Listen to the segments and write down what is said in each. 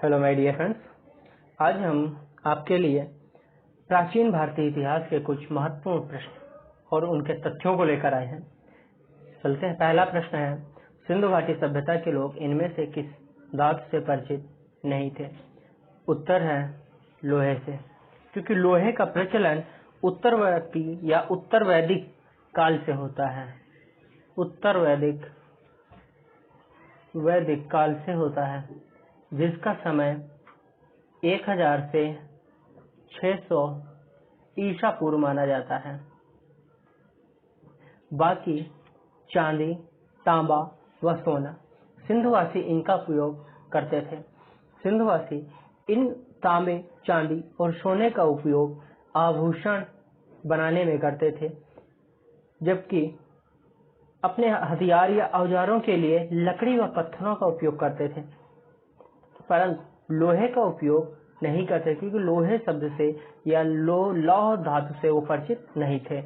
Hello my dear friends, आज हम आपके लिए प्राचीन भारतीय इतिहास के कुछ महत्वपूर्ण प्रश्न और उनके तथ्यों को लेकर आए हैं। चलते हैं। पहला प्रश्न है, सिंधु घाटी सभ्यता के लोग इनमें से किस धातु से परिचित नहीं थे? उत्तर है लोहे से, क्योंकि लोहे का प्रचलन उत्तरवर्ती या उत्तर वैदिक काल से होता है। उत्तर वैदिक काल से होता है, जिसका समय 1000 से 600 ईसा पूर्व माना जाता है। बाकी चांदी, तांबा व सोना सिंधुवासी इनका उपयोग करते थे। सिंधुवासी इन तांबे, चांदी और सोने का उपयोग आभूषण बनाने में करते थे, जबकि अपने हथियार या औजारों के लिए लकड़ी व पत्थरों का उपयोग करते थे, परंतु लोहे का उपयोग नहीं करते, क्योंकि लोहे शब्द से या लौह धातु से वो परिचित नहीं थे।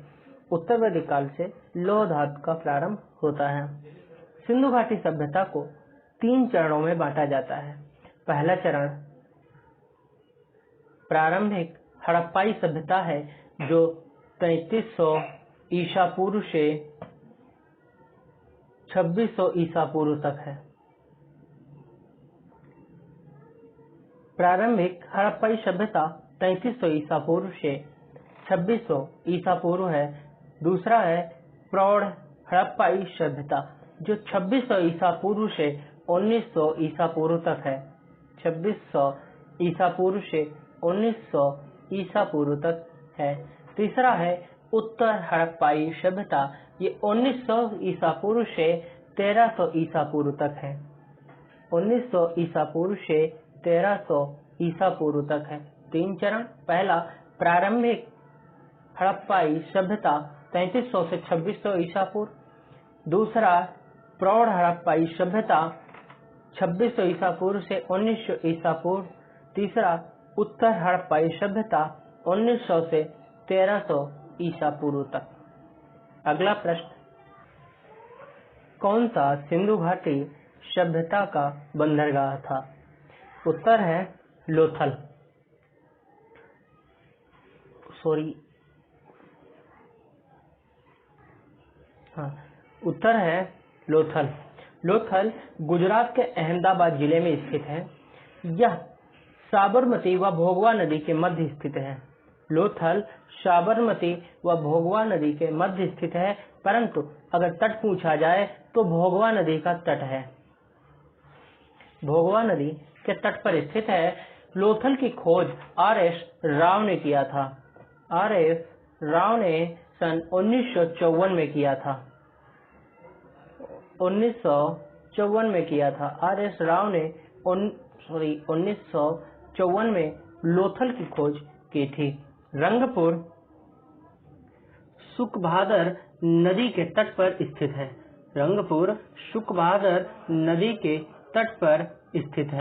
उत्तर वैदिक काल से लौह धातु का प्रारंभ होता है। सिंधु घाटी सभ्यता को 3 चरणों में बांटा जाता है। पहला चरण प्रारंभिक हड़प्पाई सभ्यता है, जो 3300 ईसा पूर्व से 2600 ईसा पूर्व तक है। प्रारंभिक हड़प्पाई सभ्यता 3300 ईसा पूर्व से 2600 ईसा पूर्व है। दूसरा है प्रौढ़ हड़प्पाई सभ्यता, जो 2600 ईसा पूर्व से 1900 ईसा पूर्व तक है। 2600 ईसा पूर्व से 1900 ईसा पूर्व तक है। तीसरा है उत्तर हड़प्पाई सभ्यता, ये 1900 ईसा पूर्व से 1300 ईसा पूर्व तक है। 1900 ईसा पूर्व से 1300 ईसा पूर्व तक है। 3 चरण। पहला प्रारंभिक हड़प्पाई सभ्यता 3300 से 2600 ईसा पूर्व। दूसरा प्रौढ़ हड़प्पाई सभ्यता 2600 ईसा पूर्व से 1900 ईसा पूर्व। तीसरा उत्तर हड़प्पाई सभ्यता 1900 से 1300 ईसा पूर्व तक। अगला प्रश्न, कौन सा सिंधु घाटी सभ्यता का बंदरगाह था? उत्तर है लोथल। उत्तर है लोथल। लोथल गुजरात के अहमदाबाद जिले में स्थित है। यह साबरमती व भोगवा नदी के मध्य स्थित है। लोथल साबरमती व भोगवा नदी के मध्य स्थित है, परंतु अगर तट पूछा जाए तो भोगवा नदी का तट है। भोगवा नदी के तट पर स्थित है। लोथल की खोज R.S. राव ने किया था। R.S. राव ने सन 1954 में किया था। 1954 में किया था। R.S. राव ने 1954 में लोथल की खोज की थी। रंगपुर सुखभादर नदी के तट पर स्थित है। रंगपुर सुखभादर नदी के तट पर स्थित है।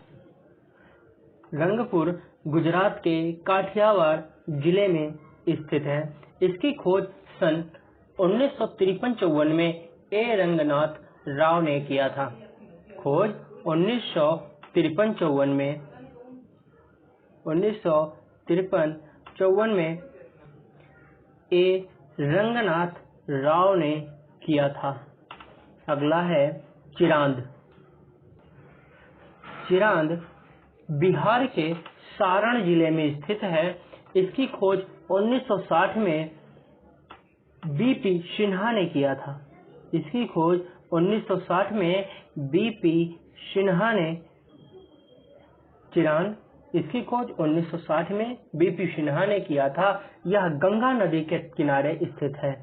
रंगपुर गुजरात के काठियावाड़ जिले में स्थित है। इसकी खोज सन 1953-54 में ए रंगनाथ राव ने किया था। खोज 1953-54 में ए रंगनाथ राव ने किया था। अगला है चिरांद। चिरांद बिहार के सारण जिले में स्थित है। इसकी खोज 1960 में B.P. सिन्हा ने किया था। इसकी खोज 1960 में B.P. सिन्हा ने चिरांद इसकी खोज 1960 में B.P. सिन्हा ने किया था। यह गंगा नदी के किनारे स्थित है।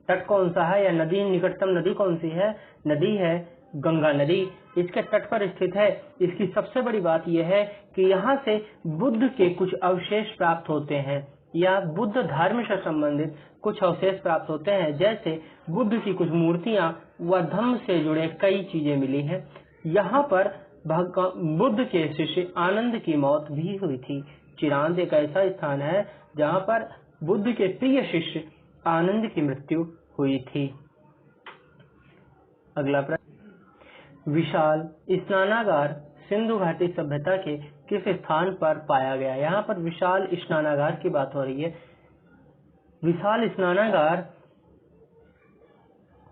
तट कौन सा है या नदी, निकटतम नदी कौन सी है? नदी है गंगा नदी। इसके तट पर स्थित है। इसकी सबसे बड़ी बात यह है कि यहाँ से बुद्ध के कुछ अवशेष प्राप्त होते हैं, या बुद्ध धर्म से संबंधित कुछ अवशेष प्राप्त होते हैं। जैसे बुद्ध की कुछ मूर्तियां व धम्म से जुड़े कई चीजें मिली हैं। यहाँ पर बुद्ध के शिष्य आनंद की मौत भी हुई थी। चिरांद एक ऐसा स्थान है जहाँ पर बुद्ध के प्रिय शिष्य आनंद की मृत्यु हुई थी। अगला प्रश्न, विशाल स्नानागार सिंधु घाटी सभ्यता के किस स्थान पर पाया गया? यहाँ पर विशाल स्नानागार की बात हो रही है। विशाल स्नानागार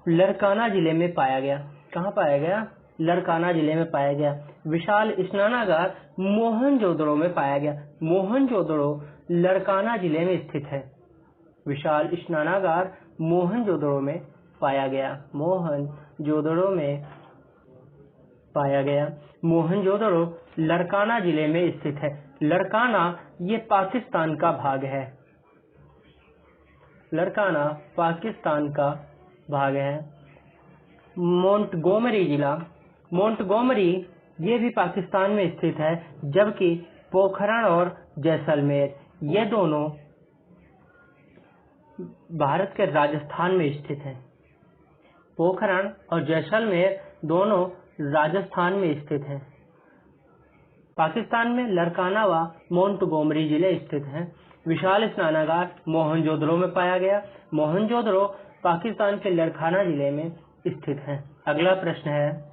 लरकाना जिले में पाया गया। कहाँ पाया गया? लरकाना जिले में पाया गया। विशाल स्नानागार मोहनजोदड़ो में पाया गया। मोहनजोदड़ो लरकाना जिले में स्थित है। विशाल स्नानागार मोहनजोदड़ो में पाया गया। मोहनजोदड़ो में पाया गया। मोहनजोदड़ो लरकाना जिले में स्थित है। लरकाना ये पाकिस्तान का भाग है। लरकाना पाकिस्तान का भाग है। मोंटगोमरी जिला, मोंटगोमरी ये भी पाकिस्तान में स्थित है, जबकि पोखरण और जैसलमेर ये दोनों भारत के राजस्थान में स्थित है। पोखरण और जैसलमेर दोनों राजस्थान में स्थित है। पाकिस्तान में लरकाना व मोंटगोमरी जिले स्थित हैं। विशाल स्नानागार मोहनजोदड़ो में पाया गया। मोहनजोदड़ो पाकिस्तान के लरकाना जिले में स्थित है। अगला प्रश्न है,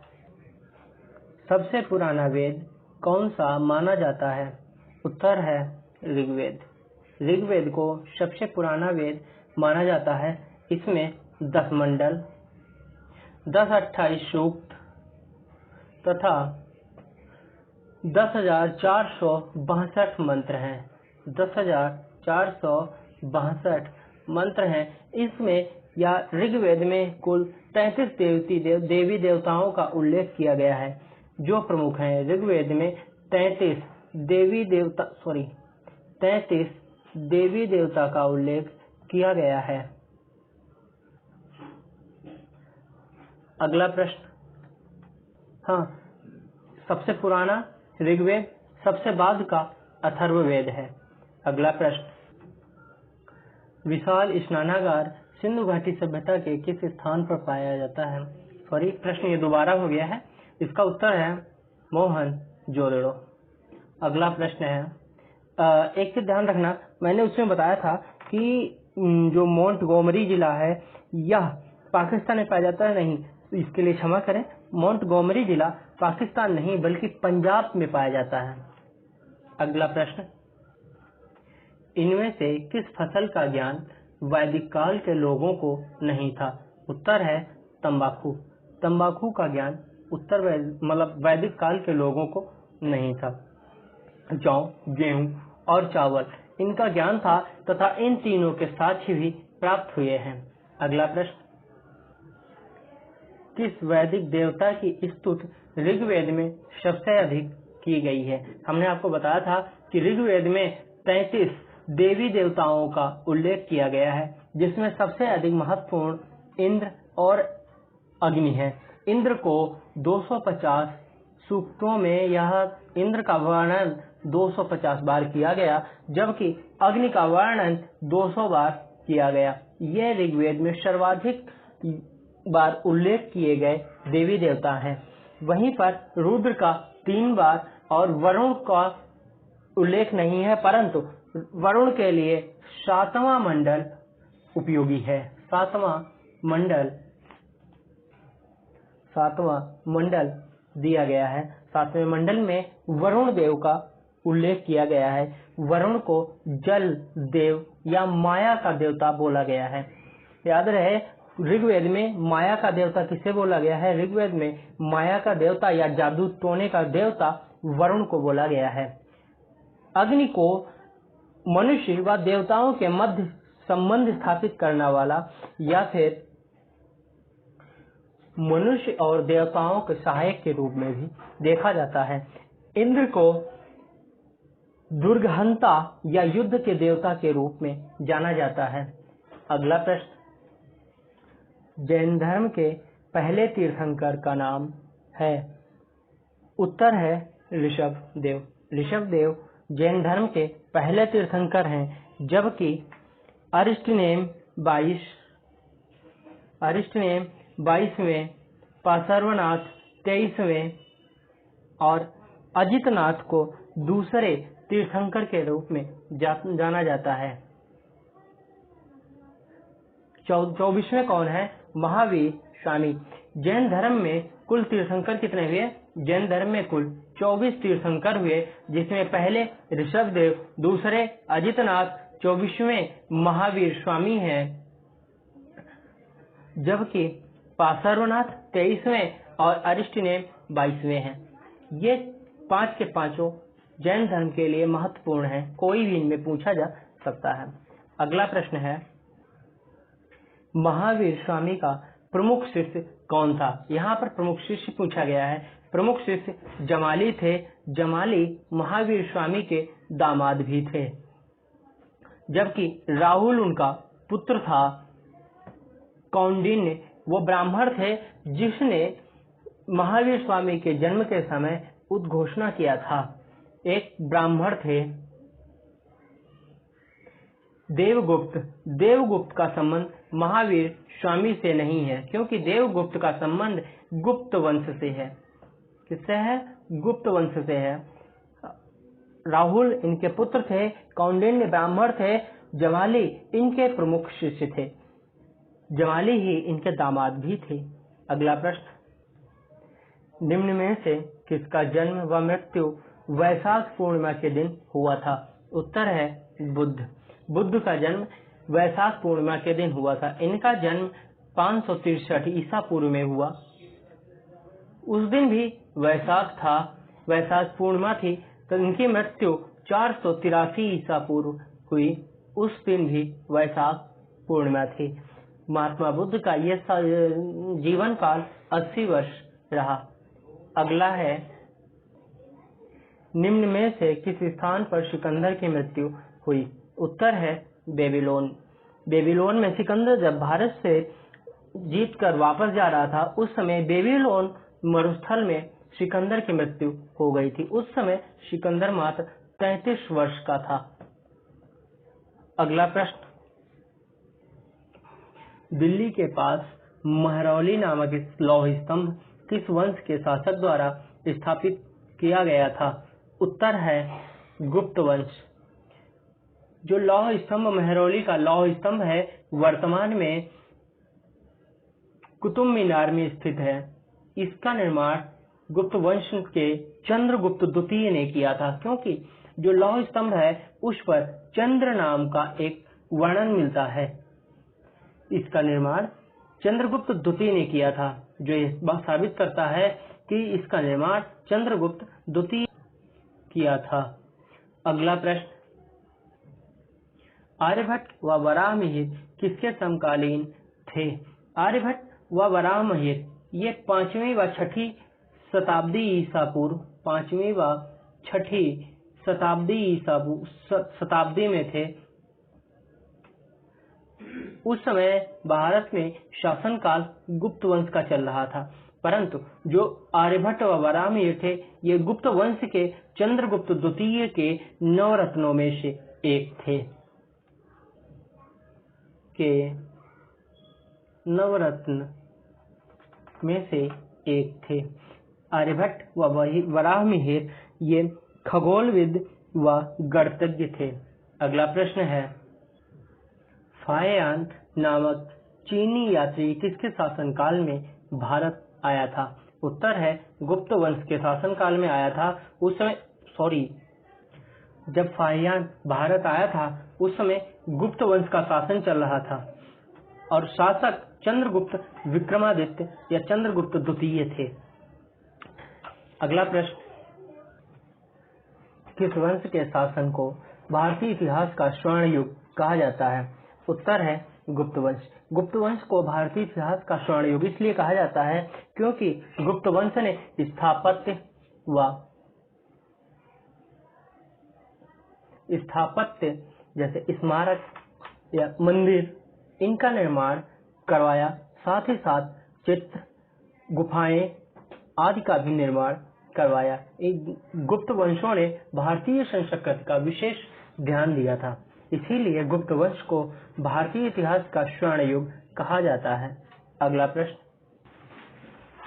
सबसे पुराना वेद कौन सा माना जाता है? उत्तर है ऋग्वेद। ऋग्वेद को सबसे पुराना वेद माना जाता है। इसमें 10 मंडल, 10-28 सूक्त तथा 10,462 मंत्र हैं। 10,462 मंत्र हैं। इसमें या ऋग्वेद में कुल 33 देवी देवताओं का उल्लेख किया गया है, जो प्रमुख हैं। ऋग्वेद में 33 देवी देवता का उल्लेख किया गया है। अगला प्रश्न, हाँ, सबसे पुराना ऋग्वेद, सबसे बाद का अथर्ववेद है। अगला प्रश्न, विशाल स्नानागार सिंधु घाटी सभ्यता के किस स्थान पर पाया जाता है? सॉरी, प्रश्न ये दोबारा हो गया है। इसका उत्तर है मोहनजोदड़ो। अगला प्रश्न है, एक चीज ध्यान रखना, मैंने उसमें बताया था कि जो मोंटगोमरी जिला है यह पाकिस्तान में पाया जाता है। नहीं, इसके लिए क्षमा करें, मोंटगोमरी जिला पाकिस्तान नहीं बल्कि पंजाब में पाया जाता है। अगला प्रश्न, इनमें से किस फसल का ज्ञान वैदिक काल के लोगों को नहीं था? उत्तर है तंबाकू। तंबाकू का ज्ञान वैदिक काल के लोगों को नहीं था। जौ, गेहूं और चावल इनका ज्ञान था तथा इन तीनों के साक्ष्य भी प्राप्त हुए हैं। अगला प्रश्न, किस वैदिक देवता की स्तुति ऋग्वेद में सबसे अधिक की गई है? हमने आपको बताया था कि ऋग्वेद में 33 देवी देवताओं का उल्लेख किया गया है, जिसमें सबसे अधिक महत्वपूर्ण इंद्र और अग्नि है। इंद्र को 250 सूक्तों में यह इंद्र का वर्णन 250 बार किया गया, जबकि अग्नि का वर्णन 200 बार किया गया। यह ऋग्वेद में सर्वाधिक बार उल्लेख किए गए देवी देवता हैं। वहीं पर रुद्र का 3 बार और वरुण का उल्लेख नहीं है, परंतु वरुण के लिए 7वां मंडल उपयोगी है। 7वां मंडल दिया गया है। 7वें मंडल में वरुण देव का उल्लेख किया गया है। वरुण को जल देव या माया का देवता बोला गया है। याद रहे, ऋग्वेद में माया का देवता किसे बोला गया है? ऋग्वेद में माया का देवता या जादू टोने का देवता वरुण को बोला गया है। अग्नि को मनुष्य व देवताओं के मध्य संबंध स्थापित करने वाला या फिर मनुष्य और देवताओं के सहायक के रूप में भी देखा जाता है। इंद्र को दुर्गहंता या युद्ध के देवता के रूप में जाना जाता है। अगला प्रश्न, जैन धर्म के पहले तीर्थंकर का नाम है? उत्तर है ऋषभदेव। ऋषभदेव जैन धर्म के पहले तीर्थंकर हैं, जबकि अरिष्टनेम 22वें, पार्श्वनाथ 23वें और अजितनाथ को दूसरे तीर्थंकर के रूप में जाना जाता है। 24वें कौन है? महावीर स्वामी। जैन धर्म में कुल तीर्थंकर कितने हुए? जैन धर्म में कुल 24 तीर्थंकर हुए, जिसमें पहले ऋषभदेव, दूसरे अजितनाथ, 24वें महावीर स्वामी हैं, जबकि पार्श्वनाथ 23वें और अरिष्टनेम 22वें हैं। ये 5 के 5 जैन धर्म के लिए महत्वपूर्ण है, कोई भी इनमें पूछा जा सकता है। अगला प्रश्न है, महावीर स्वामी का प्रमुख शिष्य कौन था? यहाँ पर प्रमुख शिष्य पूछा गया है। प्रमुख शिष्य जमाली थे। जमाली महावीर स्वामी के दामाद भी थे, जबकि राहुल उनका पुत्र था। कौंडिन्य वो ब्राह्मण थे जिसने महावीर स्वामी के जन्म के समय उद्घोषणा किया था। एक ब्राह्मण थे। देवगुप्त का संबंध महावीर स्वामी से नहीं है, क्योंकि देवगुप्त का संबंध गुप्त वंश से है। किससे है? गुप्त वंश से है। राहुल इनके पुत्र थे, कौंडिन्य ब्राह्मण थे, जमाली इनके प्रमुख शिष्य थे, जमाली ही इनके दामाद भी थे। अगला प्रश्न, निम्न में से किसका जन्म व मृत्यु वैशाख पूर्णिमा के दिन हुआ था? उत्तर है बुद्ध का जन्म वैशाख पूर्णिमा के दिन हुआ था। इनका जन्म 563 ईसा पूर्व में हुआ। उस दिन भी वैशाख था, वैशाख पूर्णिमा थी, तो इनकी मृत्यु 483 ईसा पूर्व हुई। उस दिन भी वैशाख पूर्णिमा थी। महात्मा बुद्ध का यह जीवन काल 80 वर्ष रहा। अगला है, निम्न में से किस स्थान पर सिकंदर की मृत्यु हुई? उत्तर है बेबीलोन। बेबीलोन में सिकंदर जब भारत से जीतकर वापस जा रहा था, उस समय बेबीलोन मरुस्थल में सिकंदर की मृत्यु हो गई थी। उस समय सिकंदर मात्र 33 वर्ष का था। अगला प्रश्न, दिल्ली के पास महरौली नामक इस लौह स्तंभ किस वंश के शासक द्वारा स्थापित किया गया था? उत्तर है गुप्त वंश। जो लौह स्तंभ महरौली का लौह स्तंभ है, वर्तमान में कुतुब मीनार में स्थित है। इसका निर्माण गुप्त वंश के चंद्रगुप्त द्वितीय ने किया था, क्योंकि जो लौह स्तंभ है उस पर चंद्र नाम का एक वर्णन मिलता है। इसका निर्माण चंद्रगुप्त द्वितीय ने किया था, जो यह बात साबित करता है कि इसका निर्माण चंद्रगुप्त द्वितीय किया था। अगला प्रश्न, आर्यभट्ट व वराहमिहिर किसके समकालीन थे? आर्यभट्ट व वराहमिहिर ये 5वीं व 6ठी शताब्दी ईसा पूर्व, 5वीं व 6ठी शताब्दी में थे। उस समय भारत में शासनकाल गुप्त वंश का चल रहा था, परंतु जो आर्यभट्ट व वराहमिहिर थे, ये गुप्त वंश के चंद्रगुप्त द्वितीय के नवरत्नों में से एक थे। आर्यभट्ट व वराहमिहिर ये खगोलविद व गणितज्ञ थे। अगला प्रश्न है, फाहियान नामक चीनी यात्री किसके शासनकाल में भारत आया था? उत्तर है गुप्त वंश के शासनकाल में आया था। जब फाहियान भारत आया था उस समय गुप्त वंश का शासन चल रहा था और शासक चंद्रगुप्त विक्रमादित्य या चंद्रगुप्त द्वितीय थे। अगला प्रश्न, किस वंश के शासन को भारतीय इतिहास का स्वर्ण युग कहा जाता है? उत्तर है गुप्त वंश। गुप्त वंश को भारतीय इतिहास का स्वर्ण युग इसलिए कहा जाता है क्योंकि गुप्त वंश ने स्थापत्य जैसे स्मारक या मंदिर इनका निर्माण करवाया, साथ ही साथ चित्र, गुफाएं आदि का भी निर्माण करवाया। गुप्त वंशों ने भारतीय संस्कृति का विशेष ध्यान दिया था, इसीलिए गुप्त वंश को भारतीय इतिहास का स्वर्ण युग कहा जाता है। अगला प्रश्न,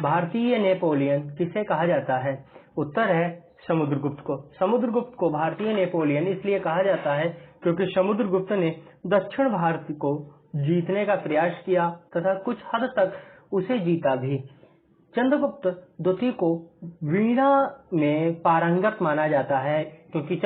भारतीय नेपोलियन किसे कहा जाता है? उत्तर है समुद्रगुप्त को। समुद्रगुप्त को भारतीय नेपोलियन इसलिए कहा जाता है क्योंकि समुद्रगुप्त ने दक्षिण भारत को जीतने का प्रयास किया तथा कुछ हद तक उसे जीता भी। चंद्रगुप्त द्वितीय को वीणा में पारंगत माना जाता है क्योंकि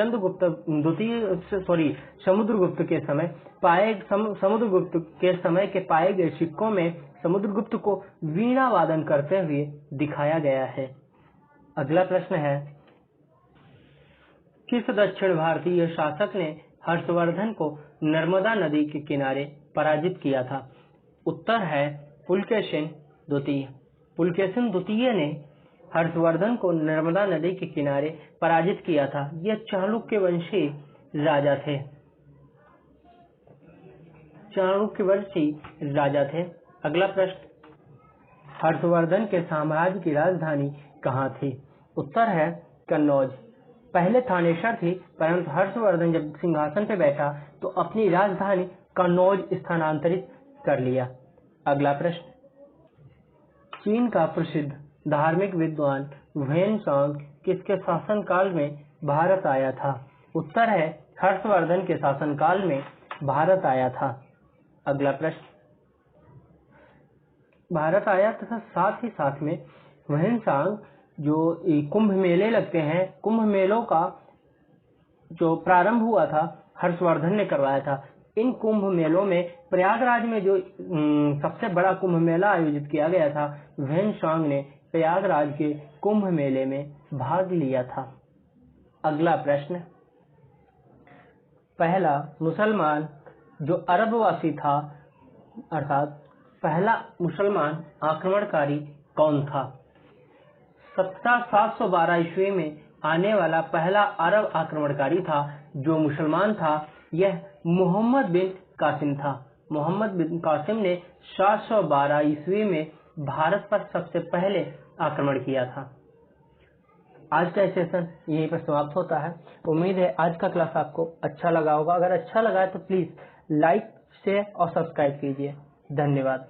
समुद्रगुप्त के समय के पाए गए सिक्कों में समुद्रगुप्त को वीणा वादन करते हुए दिखाया गया है। अगला प्रश्न है, किस दक्षिण भारतीय शासक ने हर्षवर्धन को नर्मदा नदी के किनारे पराजित किया था? उत्तर है पुलकेशिन द्वितीय। पुलकेशिन द्वितीय ने हर्षवर्धन को नर्मदा नदी के किनारे पराजित किया था। यह चालुक्यवंशी राजा थे। अगला प्रश्न, हर्षवर्धन के साम्राज्य की राजधानी कहाँ थी? उत्तर है कन्नौज। पहले थानेसर थी, परंतु हर्षवर्धन जब सिंहासन पर बैठा तो अपनी राजधानी कन्नौज स्थानांतरित कर लिया। अगला प्रश्न, चीन का प्रसिद्ध धार्मिक विद्वान ह्वेन-सांग किसके शासनकाल में भारत आया था? उत्तर है हर्षवर्धन के शासनकाल में भारत आया था। अगला प्रश्न, भारत आया तथा साथ ही साथ में ह्वेन-सांग जो कुंभ मेले लगते हैं, कुंभ मेलों का जो प्रारंभ हुआ था हर्षवर्धन ने करवाया था। इन कुंभ मेलों में प्रयागराज में जो सबसे बड़ा कुंभ मेला आयोजित किया गया था, ह्वेन-सांग ने प्रयागराज के कुंभ मेले में भाग लिया था। अगला प्रश्न, पहला मुसलमान जो अरबवासी था अर्थात पहला मुसलमान आक्रमणकारी कौन था? 712 ईस्वी में आने वाला पहला अरब आक्रमणकारी था जो मुसलमान था, यह मोहम्मद बिन कासिम था। मोहम्मद बिन कासिम ने 712 ईस्वी में भारत पर सबसे पहले आक्रमण किया था। आज का सेशन यहीं पर समाप्त होता है। उम्मीद है आज का क्लास आपको अच्छा लगा होगा। अगर अच्छा लगा है तो प्लीज लाइक, शेयर और सब्सक्राइब कीजिए। धन्यवाद।